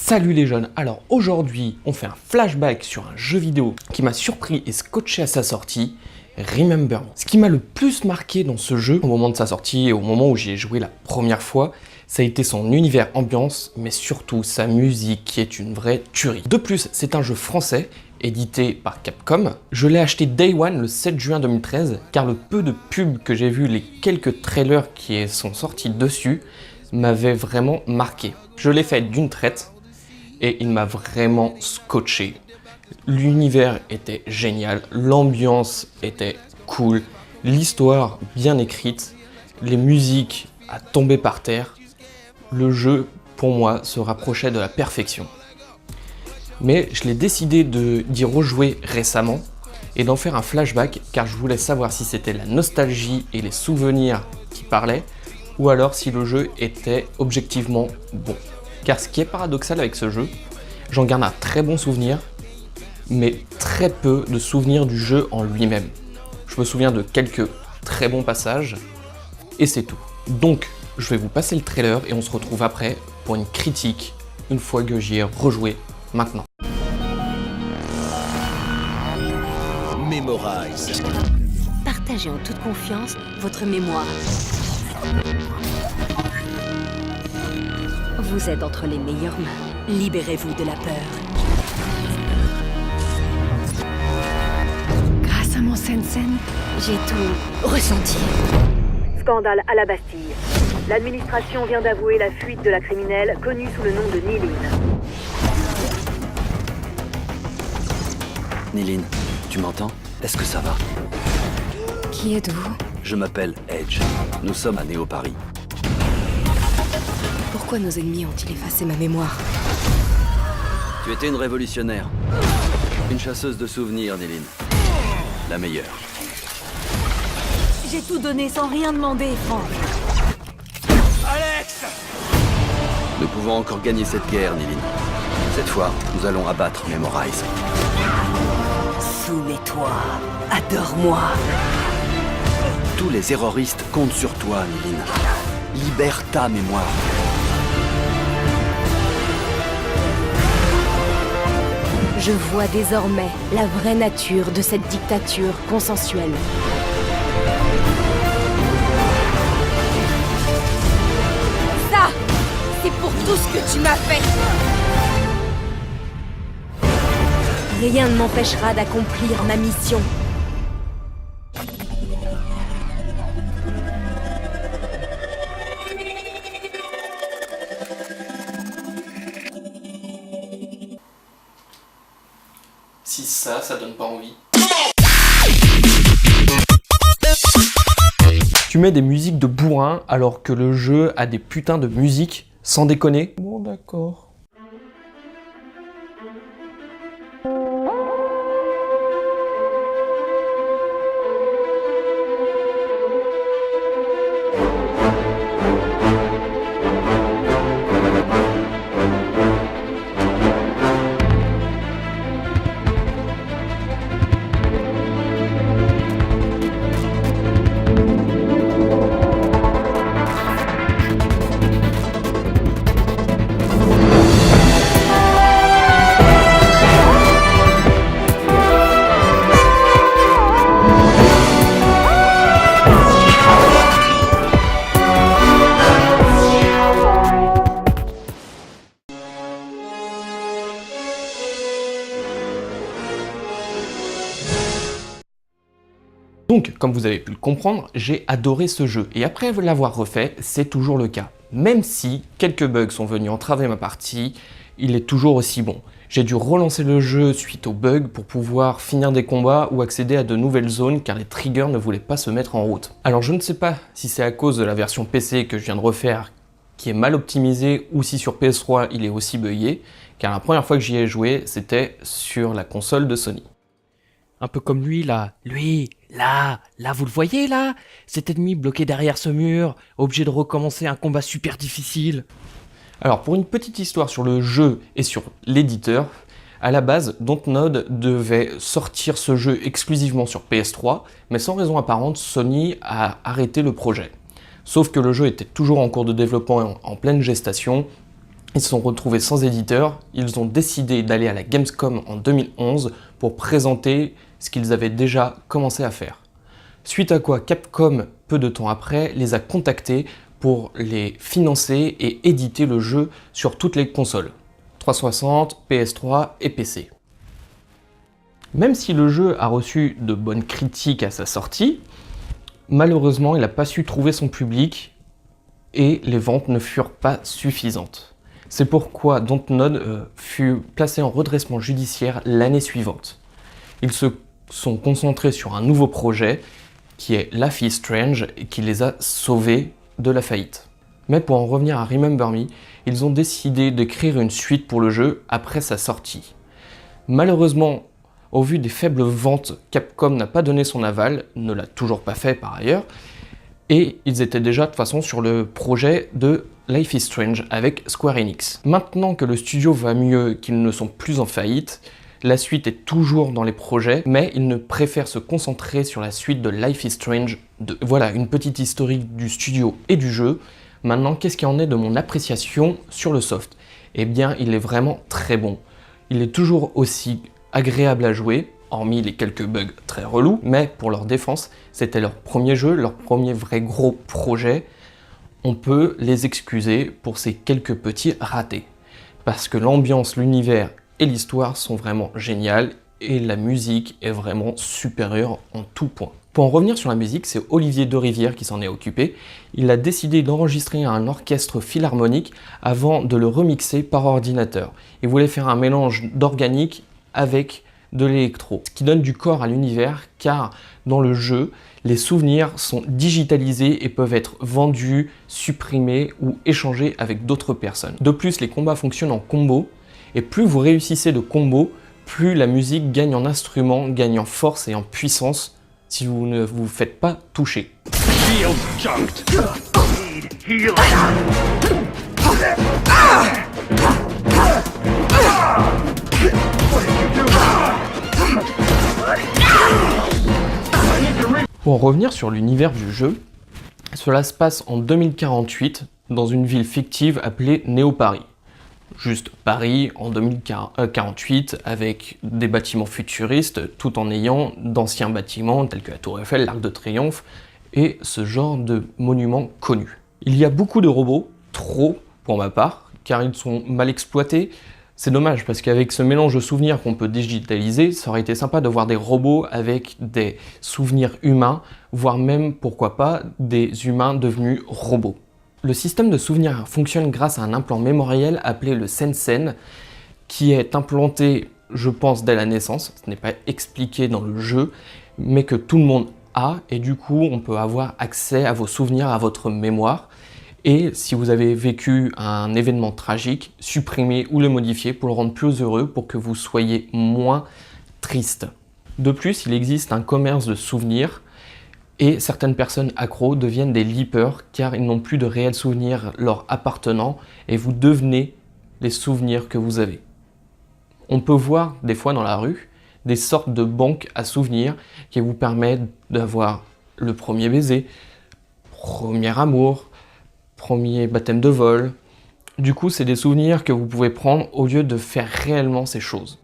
Salut les jeunes, alors aujourd'hui on fait un flashback sur un jeu vidéo qui m'a surpris et scotché à sa sortie, Remember Me. Ce qui m'a le plus marqué dans ce jeu, au moment de sa sortie et au moment où j'y ai joué la première fois, ça a été son univers ambiance, mais surtout sa musique qui est une vraie tuerie. De plus, c'est un jeu français, édité par Capcom. Je l'ai acheté Day One le 7 juin 2013, car le peu de pubs que j'ai vu, les quelques trailers qui sont sortis dessus, m'avaient vraiment marqué. Je l'ai fait d'une traite, et il m'a vraiment scotché. L'univers était génial, l'ambiance était cool, l'histoire bien écrite, les musiques à tomber par terre. Le jeu, pour moi, se rapprochait de la perfection. Mais je l'ai décidé d'y rejouer récemment et d'en faire un flashback car je voulais savoir si c'était la nostalgie et les souvenirs qui parlaient ou alors si le jeu était objectivement bon. Car ce qui est paradoxal avec ce jeu, j'en garde un très bon souvenir, mais très peu de souvenirs du jeu en lui-même. Je me souviens de quelques très bons passages, et c'est tout. Donc, je vais vous passer le trailer et on se retrouve après pour une critique, une fois que j'y ai rejoué maintenant. Memorize. Partagez en toute confiance votre mémoire. Vous êtes entre les meilleures mains. Libérez-vous de la peur. Grâce à mon Sensen, j'ai tout ressenti. Scandale à la Bastille. L'administration vient d'avouer la fuite de la criminelle connue sous le nom de Nilin. Nilin, tu m'entends? Est-ce que ça va? Qui êtes-vous? Je m'appelle Edge. Nous sommes à Néo-Paris. Pourquoi nos ennemis ont-ils effacé ma mémoire? Tu étais une révolutionnaire. Une chasseuse de souvenirs, Nilin. La meilleure. J'ai tout donné sans rien demander, Franck. Alex! Nous pouvons encore gagner cette guerre, Nilin. Cette fois, nous allons abattre Memorize. Soumets-toi. Adore-moi. Tous les terroristes comptent sur toi, Nilin. Libère ta mémoire. Je vois désormais la vraie nature de cette dictature consensuelle. Ça, c'est pour tout ce que tu m'as fait. Rien ne m'empêchera d'accomplir ma mission. Si ça donne pas envie. Tu mets des musiques de bourrin alors que le jeu a des putains de musiques, sans déconner. Bon d'accord. Donc, comme vous avez pu le comprendre, j'ai adoré ce jeu, et après l'avoir refait, c'est toujours le cas. Même si quelques bugs sont venus entraver ma partie, il est toujours aussi bon. J'ai dû relancer le jeu suite aux bugs pour pouvoir finir des combats ou accéder à de nouvelles zones car les triggers ne voulaient pas se mettre en route. Alors je ne sais pas si c'est à cause de la version PC que je viens de refaire qui est mal optimisée ou si sur PS3 il est aussi buggé, car la première fois que j'y ai joué, c'était sur la console de Sony. Un peu comme lui là. Lui, là, vous le voyez là? Cet ennemi bloqué derrière ce mur, obligé de recommencer un combat super difficile. Alors pour une petite histoire sur le jeu et sur l'éditeur, à la base, Dontnod devait sortir ce jeu exclusivement sur PS3, mais sans raison apparente, Sony a arrêté le projet. Sauf que le jeu était toujours en cours de développement et en pleine gestation, Ils se sont retrouvés sans éditeur, ils ont décidé d'aller à la Gamescom en 2011 pour présenter ce qu'ils avaient déjà commencé à faire. Suite à quoi Capcom, peu de temps après, les a contactés pour les financer et éditer le jeu sur toutes les consoles, 360, PS3 et PC. Même si le jeu a reçu de bonnes critiques à sa sortie, malheureusement il n'a pas su trouver son public et les ventes ne furent pas suffisantes. C'est pourquoi Dontnod fut placé en redressement judiciaire l'année suivante. Ils se sont concentrés sur un nouveau projet qui est Life is Strange et qui les a sauvés de la faillite. Mais pour en revenir à Remember Me, ils ont décidé d'écrire une suite pour le jeu après sa sortie. Malheureusement, au vu des faibles ventes, Capcom n'a pas donné son aval, ne l'a toujours pas fait par ailleurs, et ils étaient déjà de toute façon sur le projet de Life is Strange avec Square Enix. Maintenant que le studio va mieux, qu'ils ne sont plus en faillite, la suite est toujours dans les projets, mais ils ne préfèrent se concentrer sur la suite de Life is Strange 2. Voilà, une petite historique du studio et du jeu. Maintenant, qu'est-ce qu'il en est de mon appréciation sur le soft? Eh bien, il est vraiment très bon. Il est toujours aussi agréable à jouer, hormis les quelques bugs très relous, mais pour leur défense, c'était leur premier jeu, leur premier vrai gros projet. On peut les excuser pour ces quelques petits ratés. Parce que l'ambiance, l'univers et l'histoire sont vraiment géniales et la musique est vraiment supérieure en tout point. Pour en revenir sur la musique, c'est Olivier Derivière qui s'en est occupé. Il a décidé d'enregistrer un orchestre philharmonique avant de le remixer par ordinateur. Il voulait faire un mélange d'organique avec de l'électro, ce qui donne du corps à l'univers car dans le jeu, les souvenirs sont digitalisés et peuvent être vendus, supprimés ou échangés avec d'autres personnes. De plus, les combats fonctionnent en combo et plus vous réussissez de combos, plus la musique gagne en instruments, gagne en force et en puissance si vous ne vous faites pas toucher. Pour en revenir sur l'univers du jeu, cela se passe en 2048 dans une ville fictive appelée Néo-Paris. Juste Paris en 2048 avec des bâtiments futuristes tout en ayant d'anciens bâtiments tels que la Tour Eiffel, l'Arc de Triomphe et ce genre de monuments connus. Il y a beaucoup de robots, trop pour ma part, car ils sont mal exploités. C'est dommage parce qu'avec ce mélange de souvenirs qu'on peut digitaliser, ça aurait été sympa de voir des robots avec des souvenirs humains, voire même, pourquoi pas, des humains devenus robots. Le système de souvenirs fonctionne grâce à un implant mémoriel appelé le Sensen, qui est implanté, je pense, dès la naissance. Ce n'est pas expliqué dans le jeu, mais que tout le monde a, et du coup, on peut avoir accès à vos souvenirs, à votre mémoire. Et si vous avez vécu un événement tragique, supprimer ou le modifier pour le rendre plus heureux, pour que vous soyez moins triste. De plus, il existe un commerce de souvenirs et certaines personnes accros deviennent des leapers car ils n'ont plus de réels souvenirs leur appartenant et vous devenez les souvenirs que vous avez. On peut voir des fois dans la rue des sortes de banques à souvenirs qui vous permettent d'avoir le premier baiser, premier amour, premier baptême de vol. Du coup, c'est des souvenirs que vous pouvez prendre au lieu de faire réellement ces choses.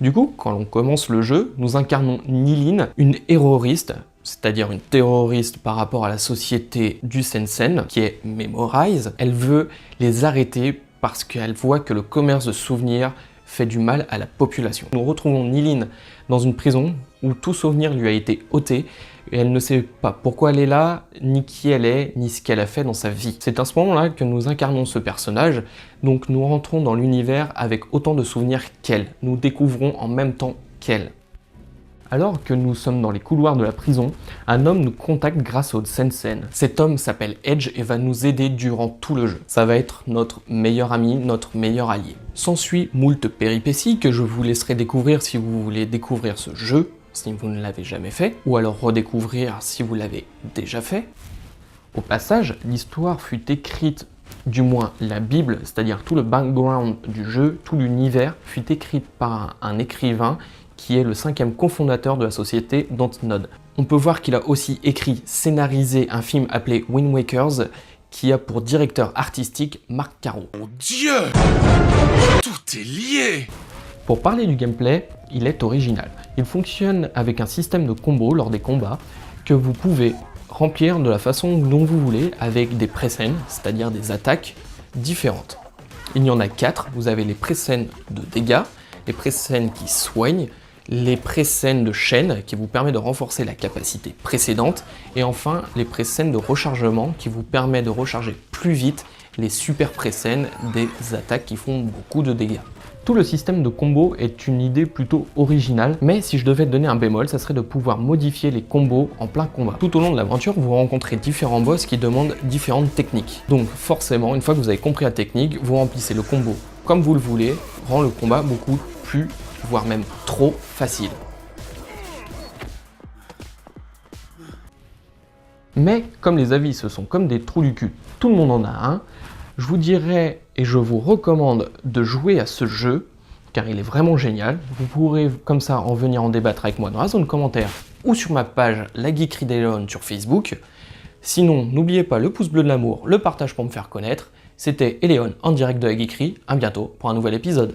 Du coup, quand on commence le jeu, nous incarnons Nilin, une terroriste, c'est-à-dire une terroriste par rapport à la société du Sensen, qui est Memorize. Elle veut les arrêter parce qu'elle voit que le commerce de souvenirs fait du mal à la population. Nous retrouvons Nilin dans une prison où tout souvenir lui a été ôté et elle ne sait pas pourquoi elle est là, ni qui elle est, ni ce qu'elle a fait dans sa vie. C'est à ce moment-là que nous incarnons ce personnage, donc nous rentrons dans l'univers avec autant de souvenirs qu'elle. Nous découvrons en même temps qu'elle. Alors que nous sommes dans les couloirs de la prison, un homme nous contacte grâce au Sensen. Cet homme s'appelle Edge et va nous aider durant tout le jeu. Ça va être notre meilleur ami, notre meilleur allié. S'ensuit moult péripéties que je vous laisserai découvrir si vous voulez découvrir ce jeu, si vous ne l'avez jamais fait, ou alors redécouvrir si vous l'avez déjà fait. Au passage, l'histoire fut écrite, du moins la Bible, c'est-à-dire tout le background du jeu, tout l'univers, fut écrite par un écrivain qui est le 5e cofondateur de la société Dontnod. On peut voir qu'il a aussi écrit, scénarisé un film appelé Wind Wakers, qui a pour directeur artistique Marc Caro. Mon Dieu! Tout est lié! Pour parler du gameplay, il est original. Il fonctionne avec un système de combos lors des combats que vous pouvez remplir de la façon dont vous voulez avec des pré-scènes, c'est-à-dire des attaques différentes. Il y en a 4, vous avez les pré-scènes de dégâts, les pré-scènes qui soignent, les pré-scènes de chaîne qui vous permet de renforcer la capacité précédente, et enfin les pré-scènes de rechargement qui vous permet de recharger plus vite les super pré-scènes des attaques qui font beaucoup de dégâts. Tout le système de combo est une idée plutôt originale, mais si je devais donner un bémol, ça serait de pouvoir modifier les combos en plein combat. Tout au long de l'aventure, vous rencontrez différents boss qui demandent différentes techniques. Donc forcément, une fois que vous avez compris la technique, vous remplissez le combo comme vous le voulez, rend le combat beaucoup plus, voire même trop facile. Mais comme les avis ce sont comme des trous du cul, tout le monde en a un, je vous dirais et je vous recommande de jouer à ce jeu, car il est vraiment génial. Vous pourrez comme ça en venir en débattre avec moi dans la zone commentaire ou sur ma page La Geekerie d'Eleon sur Facebook. Sinon, n'oubliez pas le pouce bleu de l'amour, le partage pour me faire connaître. C'était Eleon en direct de La Geekerie, à bientôt pour un nouvel épisode.